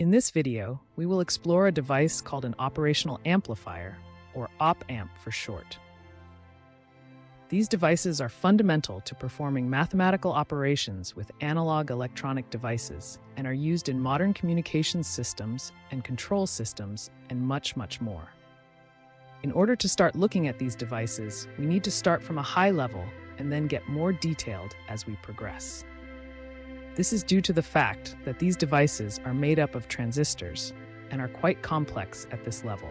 In this video, we will explore a device called an operational amplifier, or op-amp for short. These devices are fundamental to performing mathematical operations with analog electronic devices and are used in modern communications systems and control systems and much, much more. In order to start looking at these devices, we need to start from a high level and then get more detailed as we progress. This is due to the fact that these devices are made up of transistors and are quite complex at this level.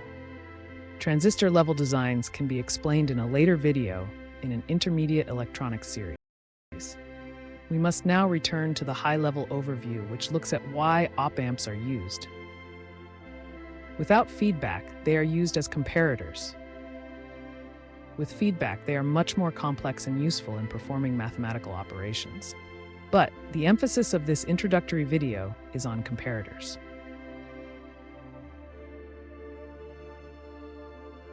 Transistor level designs can be explained in a later video in an intermediate electronics series. We must now return to the high-level overview, which looks at why op-amps are used. Without feedback, they are used as comparators. With feedback, they are much more complex and useful in performing mathematical operations. But the emphasis of this introductory video is on comparators.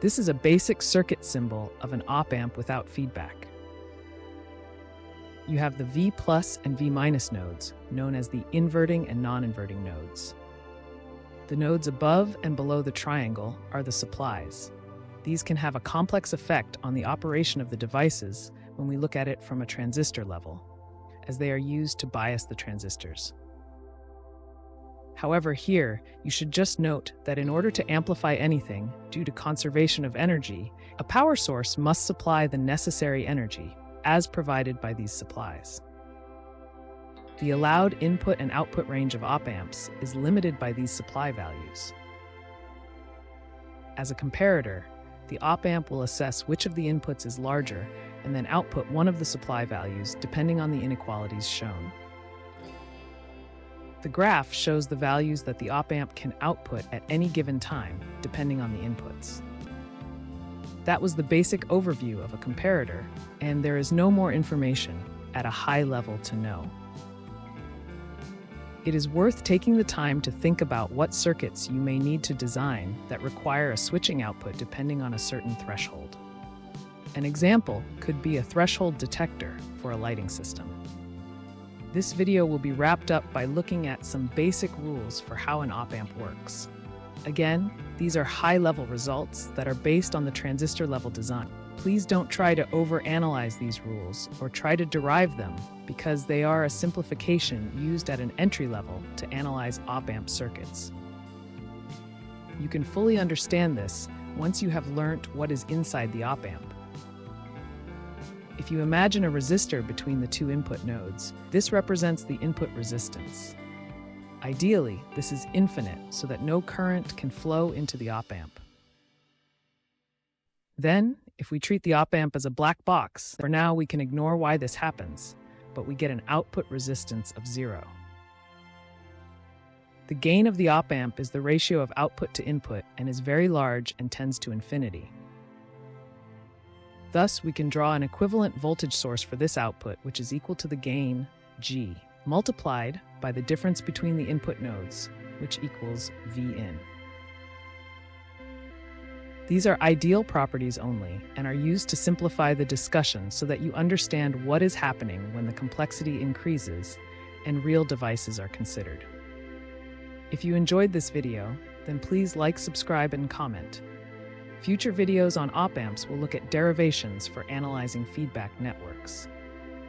This is a basic circuit symbol of an op-amp without feedback. You have the V plus and V minus nodes, known as the inverting and non-inverting nodes. The nodes above and below the triangle are the supplies. These can have a complex effect on the operation of the devices when we look at it from a transistor level, as they are used to bias the transistors. However, here, you should just note that in order to amplify anything, due to conservation of energy, a power source must supply the necessary energy, as provided by these supplies. The allowed input and output range of op-amps is limited by these supply values. As a comparator, the op-amp will assess which of the inputs is larger and then output one of the supply values depending on the inequalities shown. The graph shows the values that the op-amp can output at any given time, depending on the inputs. That was the basic overview of a comparator, and there is no more information at a high level to know. It is worth taking the time to think about what circuits you may need to design that require a switching output depending on a certain threshold. An example could be a threshold detector for a lighting system. This video will be wrapped up by looking at some basic rules for how an op-amp works. Again, these are high-level results that are based on the transistor-level design. Please don't try to overanalyze these rules or try to derive them, because they are a simplification used at an entry level to analyze op-amp circuits. You can fully understand this once you have learnt what is inside the op-amp. If you imagine a resistor between the two input nodes, this represents the input resistance. Ideally, this is infinite so that no current can flow into the op-amp. Then, if we treat the op-amp as a black box, for now we can ignore why this happens, but we get an output resistance of 0. The gain of the op-amp is the ratio of output to input and is very large and tends to infinity. Thus, we can draw an equivalent voltage source for this output, which is equal to the gain, G, multiplied by the difference between the input nodes, which equals Vin. These are ideal properties only and are used to simplify the discussion so that you understand what is happening when the complexity increases and real devices are considered. If you enjoyed this video, then please like, subscribe, and comment. Future videos on op-amps will look at derivations for analyzing feedback networks.